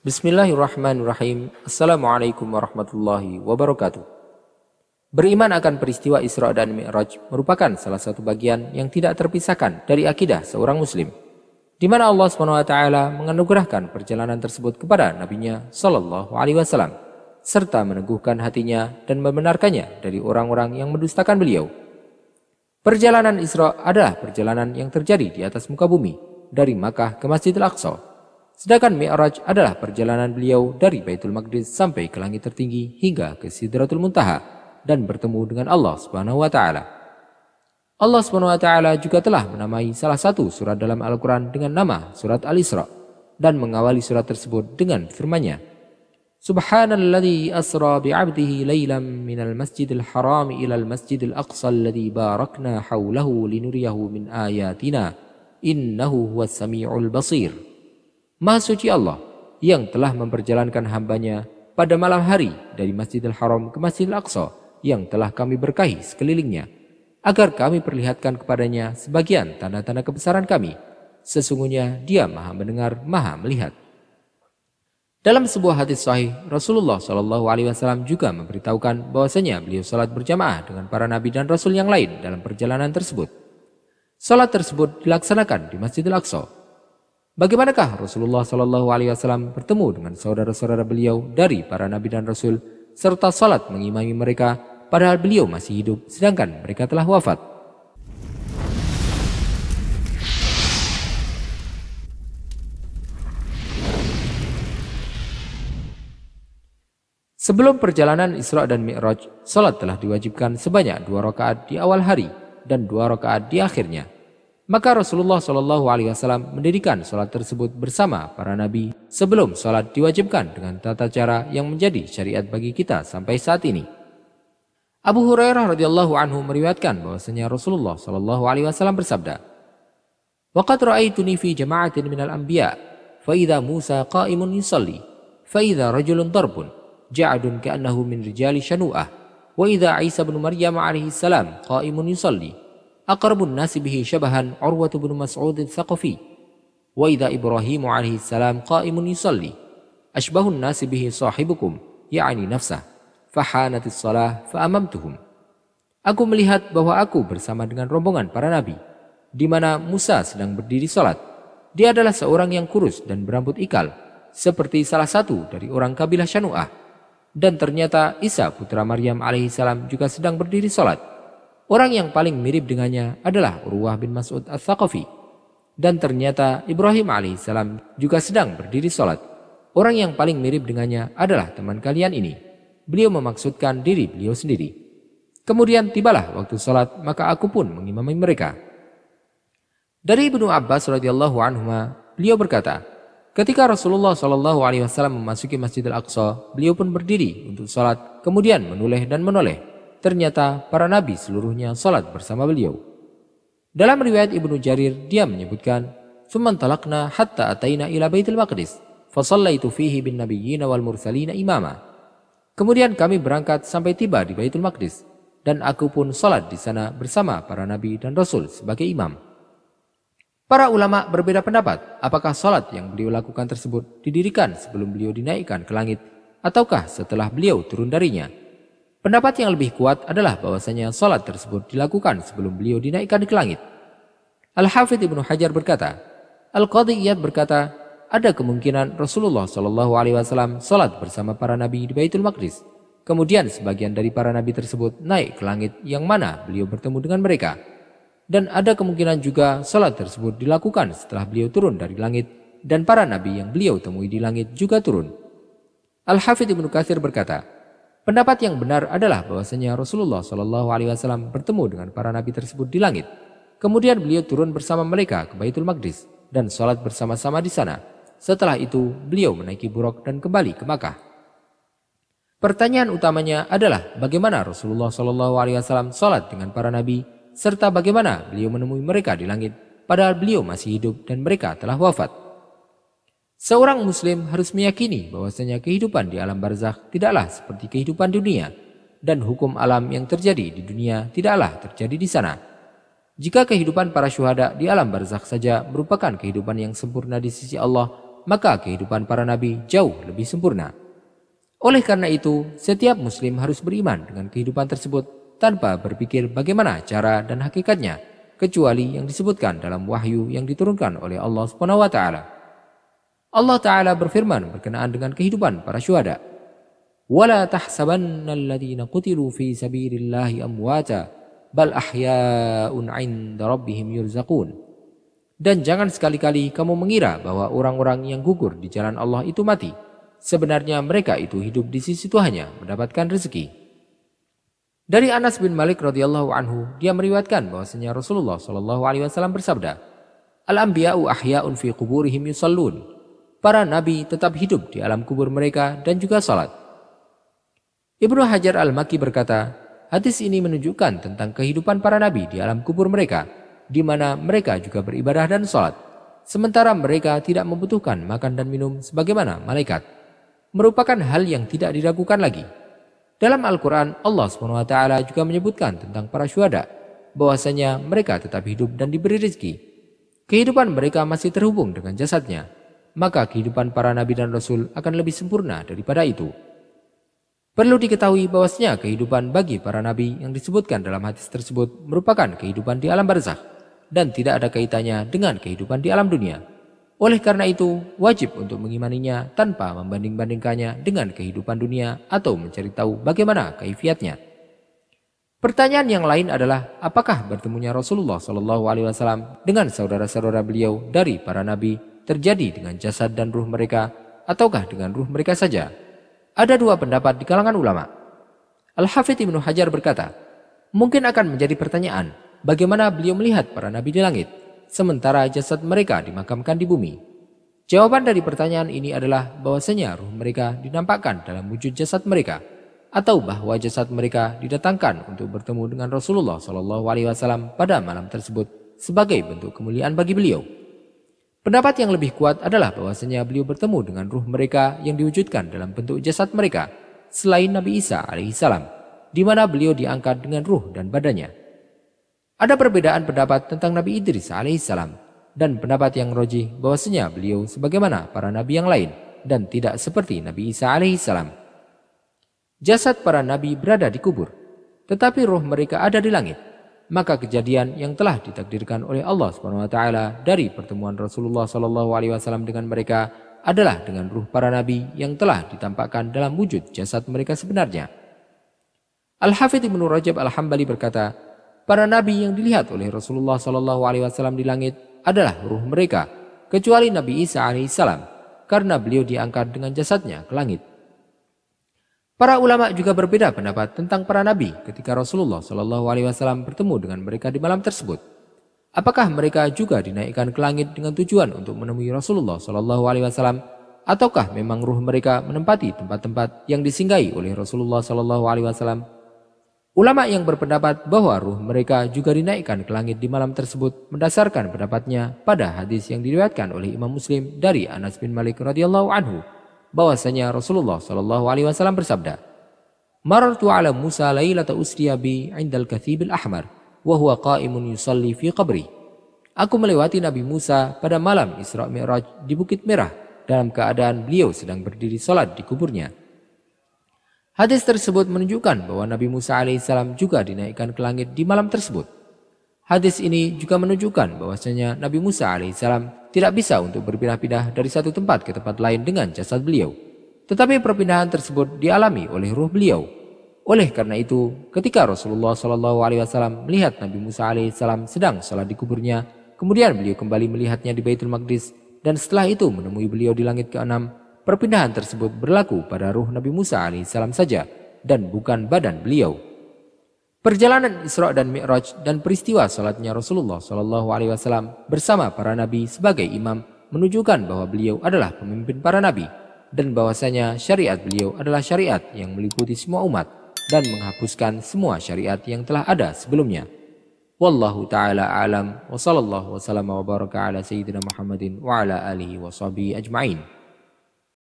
Bismillahirrahmanirrahim. Assalamualaikum warahmatullahi wabarakatuh. Beriman akan peristiwa Isra dan Mi'raj merupakan salah satu bagian yang tidak terpisahkan dari akidah seorang muslim, di mana Allah SWT menganugerahkan perjalanan tersebut kepada Nabi-Nya Shallallahu Alaihi Wasallam, serta meneguhkan hatinya dan membenarkannya dari orang-orang yang mendustakan beliau. Perjalanan Isra adalah perjalanan yang terjadi di atas muka bumi, dari Makkah ke Masjidil Aqsa. Sedangkan Mi'raj adalah perjalanan beliau dari Baitul Maqdis sampai ke langit tertinggi hingga ke Sidratul Muntaha dan bertemu dengan Allah Subhanahu wa taala. Allah Subhanahu wa taala juga telah menamai salah satu surat dalam Al-Qur'an dengan nama surat Al-Isra dan mengawali surat tersebut dengan firman-Nya, Subhanalladzi asra bi'abdihi lailan minal masjidil haram ilal masjidil aqsa alladzi barakna haulahu linuriyahu min ayatina innahu huwas sami'ul basir. Maha suci Allah yang telah memperjalankan hambanya pada malam hari dari Masjidil Haram ke Masjidil Aqsa yang telah kami berkahi sekelilingnya, agar kami perlihatkan kepadanya sebagian tanda-tanda kebesaran kami. Sesungguhnya Dia Maha mendengar, Maha melihat. Dalam sebuah hadis sahih, Rasulullah Shallallahu Alaihi Wasallam juga memberitahukan bahwasanya beliau salat berjamaah dengan para nabi dan rasul yang lain dalam perjalanan tersebut. Salat tersebut dilaksanakan di Masjidil Aqsa. Bagaimanakah Rasulullah Shallallahu Alaihi Wasallam bertemu dengan saudara-saudara beliau dari para nabi dan rasul serta salat mengimami mereka padahal beliau masih hidup sedangkan mereka telah wafat? Sebelum perjalanan Isra dan Mi'raj, salat telah diwajibkan sebanyak 2 rakaat di awal hari dan 2 rakaat di akhirnya. Maka Rasulullah Shallallahu Alaihi Wasallam mendirikan sholat tersebut bersama para nabi sebelum sholat diwajibkan dengan tata cara yang menjadi syariat bagi kita sampai saat ini. Abu Hurairah radhiyallahu anhu meriwayatkan bahwasanya Rasulullah Shallallahu Alaihi Wasallam bersabda, "Waqad ra'aituni fi jama'atin minal anbiya, fa idza Musa qa'imun yusalli, fa idza rajulun darbun, ja'adun ka'annahu min rijali shanu'ah, wa idza Isa bin Maryam alaihi salam qa'imun yusalli." Aqrabun nasi bihi syabahan Urwatu bin Mas'ud al-Thaqafi, wa idza Ibrahim alaihi salam qa'imun yusalli ashbahun nasi bihi sahibukum ya'ni nafsah fahanatis salah fa'amamtuhum. Aku melihat bahwa aku bersama dengan rombongan para nabi di mana Musa sedang berdiri salat. Dia adalah seorang yang kurus dan berambut ikal seperti salah satu dari orang kabilah Syanu'ah, dan ternyata Isa putra Maryam alaihi salam juga sedang berdiri salat. Orang yang paling mirip dengannya adalah Urwah bin Mas'ud al-Thaqafi. Dan ternyata Ibrahim alaihissalam juga sedang berdiri sholat. Orang yang paling mirip dengannya adalah teman kalian ini. Beliau memaksudkan diri beliau sendiri. Kemudian tibalah waktu sholat, maka aku pun mengimami mereka. Dari Ibnu Abbas radhiyallahu anhuma, beliau berkata, ketika Rasulullah Shallallahu Alaihi Wasallam memasuki Masjidil Aqsa, beliau pun berdiri untuk sholat, kemudian menoleh dan menoleh. Ternyata para nabi seluruhnya salat bersama beliau. Dalam riwayat Ibnu Jarir, dia menyebutkan, "Tsumman talaqna hatta ataina ila Baitul Maqdis, fa shallaitu fihi bin nabiyyin wal mursalin imama." Kemudian kami berangkat sampai tiba di Baitul Maqdis, dan aku pun salat di sana bersama para nabi dan rasul sebagai imam. Para ulama berbeda pendapat apakah salat yang beliau lakukan tersebut didirikan sebelum beliau dinaikkan ke langit ataukah setelah beliau turun darinya. Pendapat yang lebih kuat adalah bahwasanya salat tersebut dilakukan sebelum beliau dinaikkan ke langit. Al-Hafidz Ibnu Hajar berkata, Al-Qadhi Iyad berkata, ada kemungkinan Rasulullah Shallallahu Alaihi Wasallam salat bersama para nabi di Baitul Maqdis. Kemudian sebagian dari para nabi tersebut naik ke langit yang mana beliau bertemu dengan mereka. Dan ada kemungkinan juga salat tersebut dilakukan setelah beliau turun dari langit dan para nabi yang beliau temui di langit juga turun. Al-Hafidz Ibnu Katsir berkata, pendapat yang benar adalah bahwasanya Rasulullah Shallallahu Alaihi Wasallam bertemu dengan para nabi tersebut di langit. Kemudian beliau turun bersama mereka ke Baitul Maqdis dan sholat bersama-sama di sana. Setelah itu beliau menaiki buraq dan kembali ke Makkah. Pertanyaan utamanya adalah bagaimana Rasulullah Shallallahu Alaihi Wasallam sholat dengan para nabi serta bagaimana beliau menemui mereka di langit padahal beliau masih hidup dan mereka telah wafat. Seorang muslim harus meyakini bahwasanya kehidupan di alam barzakh tidaklah seperti kehidupan dunia, dan hukum alam yang terjadi di dunia tidaklah terjadi di sana. Jika kehidupan para syuhada di alam barzakh saja merupakan kehidupan yang sempurna di sisi Allah, maka kehidupan para nabi jauh lebih sempurna. Oleh karena itu, setiap muslim harus beriman dengan kehidupan tersebut tanpa berpikir bagaimana cara dan hakikatnya, kecuali yang disebutkan dalam wahyu yang diturunkan oleh Allah Subhanahu wa taala. Allah taala berfirman berkenaan dengan kehidupan para syuhada. "Wala tahsabannal ladzina qutilu fi sabilillahi amwata bal ahya'un 'inda rabbihim yurzaqun." Dan jangan sekali-kali kamu mengira bahwa orang-orang yang gugur di jalan Allah itu mati. Sebenarnya mereka itu hidup di sisi Tuhannya mendapatkan rezeki. Dari Anas bin Malik radhiyallahu anhu, dia meriwayatkan bahwasanya Rasulullah shallallahu alaihi wasallam bersabda, "Al-anbiya'u ahya'un fi quburihim yusallun." Para nabi tetap hidup di alam kubur mereka dan juga salat. Ibnu Hajar Al-Makki berkata, hadis ini menunjukkan tentang kehidupan para nabi di alam kubur mereka, di mana mereka juga beribadah dan salat, sementara mereka tidak membutuhkan makan dan minum sebagaimana malaikat, merupakan hal yang tidak diragukan lagi. Dalam Al-Quran, Allah SWT juga menyebutkan tentang para syuhada, bahwasanya mereka tetap hidup dan diberi rezeki. Kehidupan mereka masih terhubung dengan jasadnya, maka kehidupan para nabi dan rasul akan lebih sempurna daripada itu. Perlu diketahui bahwasanya kehidupan bagi para nabi yang disebutkan dalam hadis tersebut merupakan kehidupan di alam barzakh dan tidak ada kaitannya dengan kehidupan di alam dunia. Oleh karena itu, wajib untuk mengimaninya tanpa membanding-bandingkannya dengan kehidupan dunia atau mencari tahu bagaimana kaifiatnya. Pertanyaan yang lain adalah, apakah bertemunya Rasulullah SAW dengan saudara-saudara beliau dari para nabi terjadi dengan jasad dan ruh mereka, ataukah dengan ruh mereka saja? Ada dua pendapat di kalangan ulama. Al-Hafidz Ibnu Hajar berkata, mungkin akan menjadi pertanyaan, bagaimana beliau melihat para nabi di langit, sementara jasad mereka dimakamkan di bumi? Jawaban dari pertanyaan ini adalah bahwasanya ruh mereka dinampakkan dalam wujud jasad mereka, atau bahwa jasad mereka didatangkan untuk bertemu dengan Rasulullah SAW pada malam tersebut sebagai bentuk kemuliaan bagi beliau. Pendapat yang lebih kuat adalah bahwasanya beliau bertemu dengan ruh mereka yang diwujudkan dalam bentuk jasad mereka selain Nabi Isa alaihissalam, di mana beliau diangkat dengan ruh dan badannya. Ada perbedaan pendapat tentang Nabi Idris alaihissalam dan pendapat yang rajih bahwasanya beliau sebagaimana para nabi yang lain dan tidak seperti Nabi Isa alaihissalam. Jasad para nabi berada di kubur, tetapi ruh mereka ada di langit. Maka kejadian yang telah ditakdirkan oleh Allah SWT dari pertemuan Rasulullah SAW dengan mereka adalah dengan ruh para nabi yang telah ditampakkan dalam wujud jasad mereka sebenarnya. Al-Hafidz Ibnu Rajab Al-Hambali berkata, para nabi yang dilihat oleh Rasulullah SAW di langit adalah ruh mereka, kecuali Nabi Isa alaihissalam, karena beliau diangkat dengan jasadnya ke langit. Para ulama juga berbeda pendapat tentang para nabi ketika Rasulullah SAW bertemu dengan mereka di malam tersebut. Apakah mereka juga dinaikkan ke langit dengan tujuan untuk menemui Rasulullah SAW, ataukah memang ruh mereka menempati tempat-tempat yang disinggahi oleh Rasulullah SAW? Ulama yang berpendapat bahwa ruh mereka juga dinaikkan ke langit di malam tersebut mendasarkan pendapatnya pada hadis yang diriwayatkan oleh Imam Muslim dari Anas bin Malik radhiyallahu anhu, bahwasanya Rasulullah SAW bersabda, "Marartu ala Musa lailata usriya bi 'indal kathibil ahmar wa huwa qa'imun yusalli fi qabri." Aku melewati Nabi Musa pada malam Isra Mi'raj di Bukit Merah dalam keadaan beliau sedang berdiri salat di kuburnya. Hadis tersebut menunjukkan bahwa Nabi Musa alaihissalam juga dinaikkan ke langit di malam tersebut. Hadis ini juga menunjukkan bahwasanya Nabi Musa alaihissalam tidak bisa untuk berpindah-pindah dari satu tempat ke tempat lain dengan jasad beliau. Tetapi perpindahan tersebut dialami oleh ruh beliau. Oleh karena itu, ketika Rasulullah SAW melihat Nabi Musa alaihissalam sedang salat di kuburnya, kemudian beliau kembali melihatnya di Baitul Maqdis, dan setelah itu menemui beliau di langit ke-6, perpindahan tersebut berlaku pada ruh Nabi Musa alaihissalam saja dan bukan badan beliau. Perjalanan Isra dan Mi'raj dan peristiwa salatnya Rasulullah SAW bersama para nabi sebagai imam menunjukkan bahwa beliau adalah pemimpin para nabi dan bahwasanya syariat beliau adalah syariat yang meliputi semua umat dan menghapuskan semua syariat yang telah ada sebelumnya. Wallahu ta'ala a'lam wa sallallahu wa sallama wa baraka ala sayyidina Muhammadin wa ala alihi wa sahbihi ajma'in.